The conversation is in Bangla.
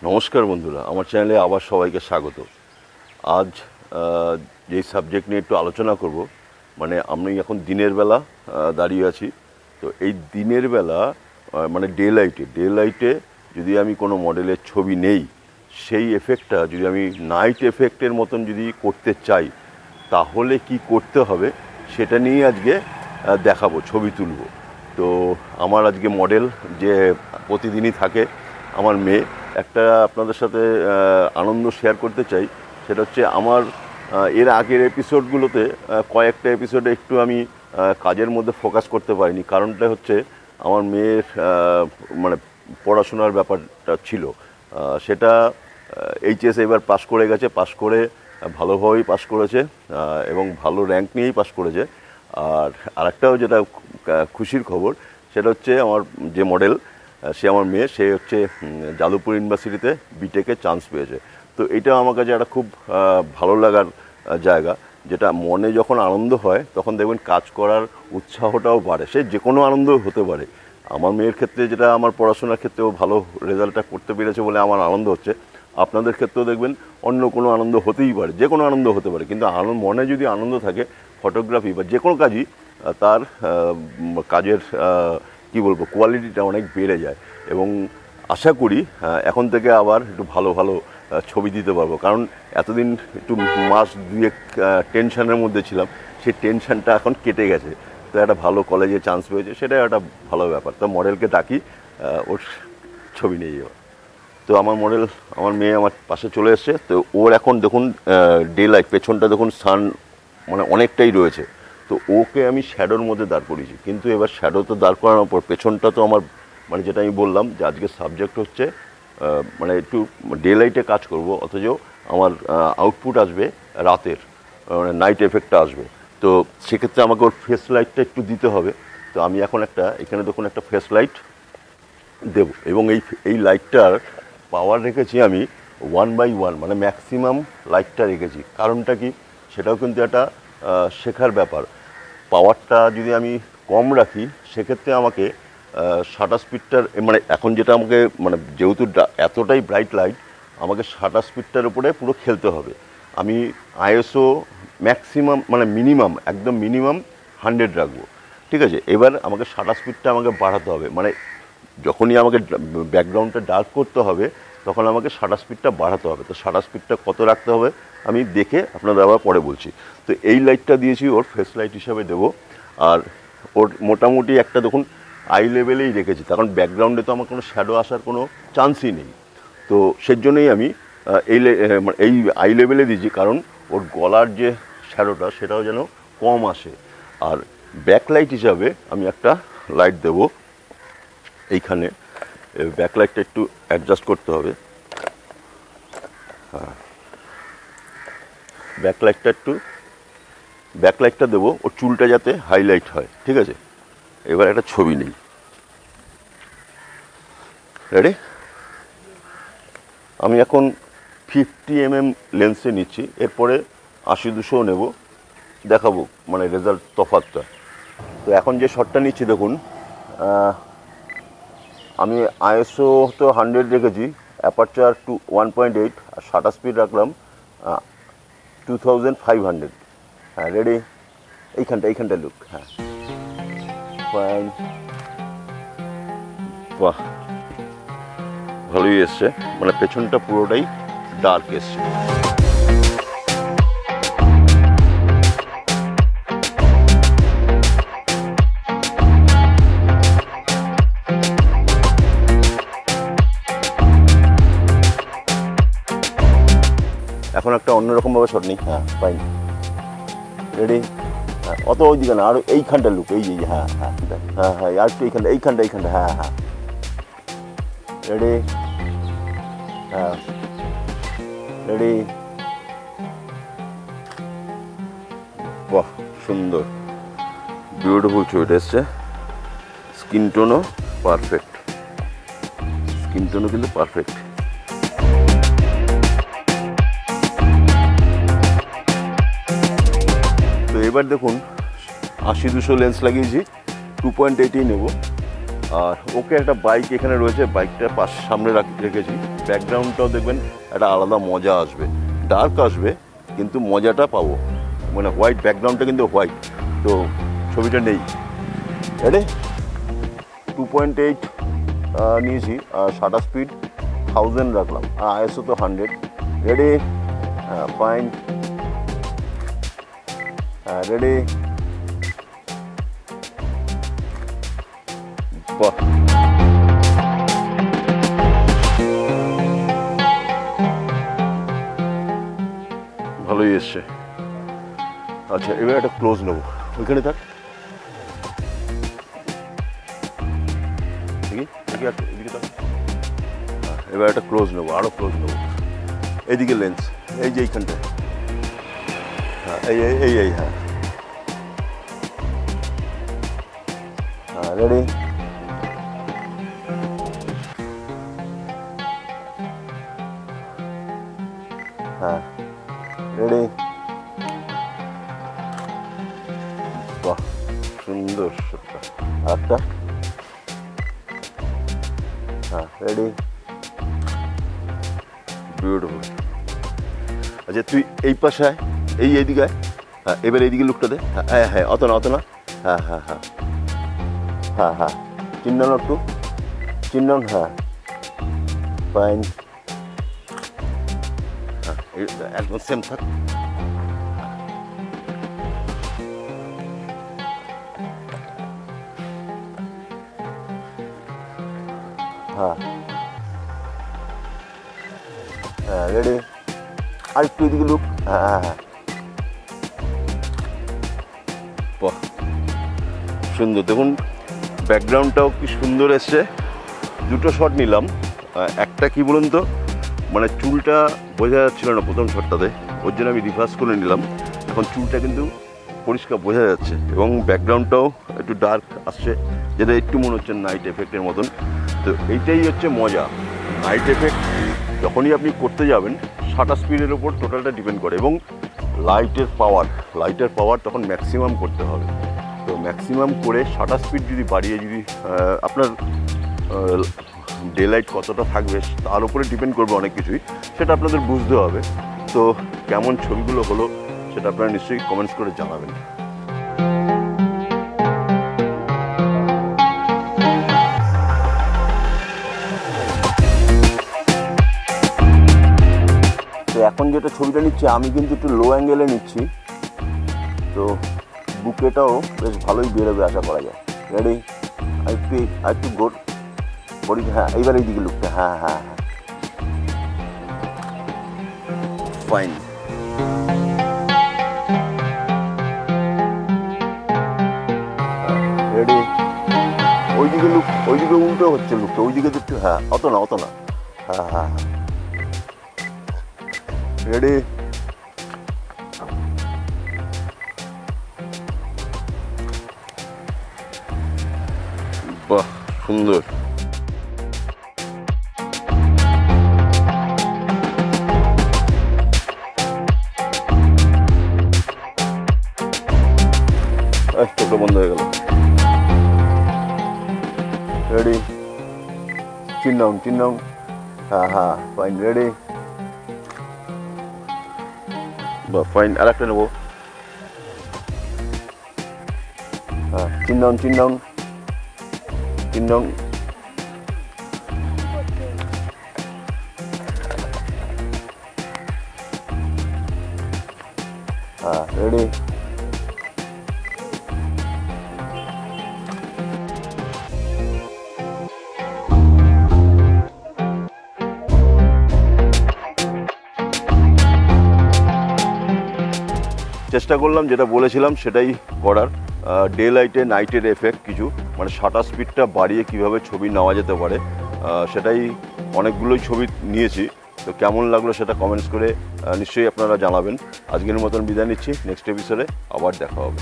নমস্কার বন্ধুরা, আমার চ্যানেলে আবার সবাইকে স্বাগত। আজ যে সাবজেক্ট নিয়ে একটু আলোচনা করব, মানে আমি এখন দিনের বেলা দাঁড়িয়ে আছি। তো এই দিনের বেলা মানে ডে লাইটে যদি আমি কোনো মডেলের ছবি নেই, সেই এফেক্টটা যদি আমি নাইট এফেক্টের মতন যদি করতে চাই, তাহলে কি করতে হবে সেটা নিয়ে আজকে দেখাবো, ছবি তুলব। তো আমার আজকে মডেল যে প্রতিদিনই থাকে, আমার মেয়ে। একটা আপনাদের সাথে আনন্দ শেয়ার করতে চাই, সেটা হচ্ছে আমার এর আগের এপিসোডগুলোতে কয়েকটা এপিসোডে একটু আমি কাজের মধ্যে ফোকাস করতে পারিনি। কারণটা হচ্ছে আমার মেয়ের মানে পড়াশোনার ব্যাপারটা ছিল। সেটা এইচএস এবার পাশ করে গেছে, পাশ করে ভালোভাবেই পাশ করেছে এবং ভালো র্যাঙ্ক নিয়েই পাশ করেছে। আর আরেকটাও যেটা খুশির খবর, সেটা হচ্ছে আমার যে মডেল, সে আমার মেয়ে, সে হচ্ছে যাদবপুর ইউনিভার্সিটিতে বিটেকে চান্স পেয়েছে। তো এটা আমার কাছে একটা খুব ভালো লাগার জায়গা, যেটা মনে যখন আনন্দ হয় তখন দেখবেন কাজ করার উৎসাহটাও বাড়ে। সে যে কোনো আনন্দ হতে পারে। আমার মেয়ের ক্ষেত্রে যেটা, আমার পড়াশোনার ক্ষেত্রেও ভালো রেজাল্টটা করতে পেরেছে বলে আমার আনন্দ হচ্ছে। আপনাদের ক্ষেত্রেও দেখবেন অন্য কোনো আনন্দ হতেই পারে, যে কোনো আনন্দ হতে পারে, কিন্তু মনে যদি আনন্দ থাকে, ফটোগ্রাফি বা যে কোনো কাজই, তার কাজের কি বলবো, কোয়ালিটিটা অনেক বেড়ে যায়। এবং আশা করি এখন থেকে আবার একটু ভালো ভালো ছবি দিতে পারবো। কারণ এতদিন একটু মাস দুয়েক টেনশনের মধ্যে ছিলাম, সেই টেনশনটা এখন কেটে গেছে। তো একটা ভালো কলেজে চান্স পেয়েছে, সেটাই একটা ভালো ব্যাপার। তো মডেলকে ডাকি, ওর ছবি নিয়ে যাওয়া। তো আমার মডেল, আমার মেয়ে আমার পাশে চলে এসছে। তো ওর এখন দেখুন ডে লাইট, পেছনটা দেখুন সান মানে অনেকটাই রয়েছে। তো ওকে আমি শ্যাডোর মধ্যে দাঁড় করিয়েছি, কিন্তু এবার শ্যাডো তো দাঁড় করানোর পর পেছনটা তো আমার, মানে যেটা আমি বললাম যে আজকের সাবজেক্ট হচ্ছে মানে একটু ডে লাইটে কাজ করব, অথচ আমার আউটপুট আসবে রাতের, মানে নাইট এফেক্টটা আসবে। তো সেক্ষেত্রে আমাকে ওর ফেস লাইটটা একটু দিতে হবে। তো আমি এখন এখানে দেখুন একটা ফেস লাইট দেব, এবং এই লাইটটার পাওয়ার রেখেছি আমি 1/1, মানে ম্যাক্সিমাম লাইটটা রেখেছি। কারণটা কি, সেটাও কিন্তু একটা শেখার ব্যাপার। পাওয়ারটা যদি আমি কম রাখি, সেক্ষেত্রে আমাকে শাটার স্পিডটার, মানে এখন যেটা আমাকে, মানে যেহেতু এতটাই ব্রাইট লাইট, আমাকে শাটার স্পিডটার উপরে পুরো খেলতে হবে। আমি আইএসও ম্যাক্সিমাম, মানে মিনিমাম, একদম মিনিমাম 100 রাখবো, ঠিক আছে। এবার আমাকে শাটার স্পিডটা আমাকে বাড়াতে হবে, মানে যখনই আমাকে ব্যাকগ্রাউন্ডটা ডার্ক করতে হবে, তখন আমাকে শাটার স্পিডটা বাড়াতে হবে। তো শাটার স্পিডটা কত রাখতে হবে আমি দেখে আপনাদের আবার পরে বলছি। তো এই লাইটটা দিয়েছি ওর ফেস লাইট হিসাবে দেবো। আর ওর মোটামুটি একটা দেখুন আই লেভেলেই রেখেছি, কারণ ব্যাকগ্রাউন্ডে তো আমার কোনো শ্যাডো আসার কোনো চান্সই নেই। তো সেজন্যই আমি এই আই লেভেলে দিয়েছি, কারণ ওর গলার যে শ্যাডোটা, সেটাও যেন কম আসে। আর ব্যাকলাইট হিসাবে আমি একটা লাইট দেবো এইখানে। ব্যাকলাইটটা একটু অ্যাডজাস্ট করতে হবে। হ্যাঁ, ব্যাকলাইটটা দেবো ওর চুলটা যাতে হাইলাইট হয়, ঠিক আছে। এবার একটা ছবি নেই, রেডি। আমি এখন 50mm লেন্সে নিচ্ছি, এরপরে 80-200 নেব, দেখাবো মানে রেজাল্ট তফাৎটা। তো এখন যে শটটা নিচ্ছি দেখুন, আমি আইএসও তো 100 রেখেছি, অ্যাপারচার 1.8, আর শাটার স্পিড রাখলাম 2500। হ্যাঁ, রেডি। এইখানটা লুক। হ্যাঁ, ফাইন, বাহ, ভালোই এসছে, মানে পেছনটা পুরোটাই ডার্ক এসছে। এখন একটা অন্যরকমভাবে শট নিই। হ্যাঁ, ফাইন, রেডি। হ্যাঁ, অত ওইদিকে না, আর এইখানটা লুক, এই হ্যাঁ হ্যাঁ হ্যাঁ হ্যাঁ, আর একটু এইখানটা। হ্যাঁ হ্যাঁ, রেডি। হ্যাঁ, রেডি। বাহ, সুন্দর, বিউটিফুল ছবিটা এসছে। স্কিন টোনও পারফেক্ট, কিন্তু পারফেক্ট। তো এবার দেখুন 80-200 লেন্স লাগিয়েছি, 2.8 নেব। আর ওকে একটা বাইক এখানে রয়েছে, বাইকটা সামনে রেখেছি। ব্যাকগ্রাউন্ডটাও দেখবেন একটা আলাদা মজা আসবে, ডার্ক আসবে কিন্তু মজাটা পাবো, মানে হোয়াইট ব্যাকগ্রাউন্ডটা কিন্তু হোয়াইট, তো ছবিটা নেই। রেডি? 2.8 নিয়েছি, আর শাটার স্পিড 1000 রাখলাম, আর ISO তো 100। রেডি? ফাইন। রেডি? বাহ, ভালোই এসছে। আচ্ছা, এবার একটা ক্লোজ নেবো, ওইখানে থাক। এবার একটা ক্লোজ নেবো, আরো ক্লোজ নেবো। এইদিকে লেন্স, এই যে এইখানটায়। হ্যাঁ, এই এই এই হ্যাঁ হ্যাঁ। রেডি? হ্যাঁ, রেডি? বাহ, সুন্দর শটটা। আরেকটা। হ্যাঁ, রেডি? বিউটিফুল। আচ্ছা, তুই এই পাশে আয়, এইদিকে আয়। হ্যাঁ, এবার এইদিকে লুকটা দে। হ্যাঁ হ্যাঁ, অত না অত না। হ্যাঁ হ্যাঁ হ্যাঁ হ্যাঁ হ্যাঁ, চিহ্ন একটু, চিহ্ন। হ্যাঁ, ফাইন। হ্যাঁ, একদম সেম থাক। হ্যাঁ হ্যাঁ, রেডি? আর একটু এদিকে লুক। হ্যাঁ হ্যাঁ হ্যাঁ, বাহ, সুন্দর। দেখুন ব্যাকগ্রাউন্ডটাও কি সুন্দর এসছে। দুটো শট নিলাম, একটা কি বলুন তো, মানে চুলটা বোঝা যাচ্ছিল না প্রথম শটটাতে, ওর জন্য আমি রিভার্স করে নিলাম। এখন চুলটা কিন্তু পরিষ্কার বোঝা যাচ্ছে, এবং ব্যাকগ্রাউন্ডটাও একটু ডার্ক আসছে, যেটা একটু মনে হচ্ছে নাইট এফেক্টের মতন। তো এইটাই হচ্ছে মজা। নাইট এফেক্ট যখনই আপনি করতে যাবেন, শাটার স্পিডের ওপর টোটালটা ডিপেন্ড করে, এবং লাইটের পাওয়ার তখন ম্যাক্সিমাম করতে হবে। তো ম্যাক্সিমাম করে শাটার স্পিড যদি বাড়িয়ে, যদি আপনার ডে লাইট কতটা থাকবে তার উপরে ডিপেন্ড করবে অনেক কিছুই, সেটা আপনাদের বুঝতে হবে। তো কেমন ছবিগুলো হলো সেটা আপনারা নিশ্চয়ই কমেন্টস করে জানাবেন। তো এখন যেটা ছবিটা নিচ্ছি, আমি কিন্তু একটু লো অ্যাঙ্গেলে নিচ্ছি, তো বুকেটাও বেশ ভালোই বেরোবে আশা করা যায়। রেডি? একটু গোড বডি। হ্যাঁ, এইবার এইদিকে লুকটা। হ্যাঁ হ্যাঁ হ্যাঁ, ফাইন। রেডি? ওইদিকে লুক, ওইদিকে উল্টো হচ্ছে লুকটা, ওইদিকে একটু। হ্যাঁ, অত না অত না। হ্যাঁ হ্যাঁ হ্যাঁ, রেডি? বাহ, সুন্দর। চোখটা বন্ধ হয়ে গেল। রেডি? চিহ্ন। হ্যাঁ হ্যাঁ, ফাইন। রেডি? বাহ, ফাইন। আর একটা নেবো। হ্যাঁ, চিহ্ন। হ্যাঁ, রেডি? চেষ্টা করলাম যেটা বলেছিলাম সেটাই করার। ডে লাইটে নাইটের এফেক্ট কিছু, মানে শাটার স্পিডটা বাড়িয়ে কিভাবে ছবি নেওয়া যেতে পারে, সেটাই অনেকগুলোই ছবি নিয়েছি। তো কেমন লাগলো সেটা কমেন্টস করে নিশ্চয়ই আপনারা জানাবেন। আজকের মতন বিদায় নিচ্ছি, নেক্সট এপিসোডে আবার দেখা হবে।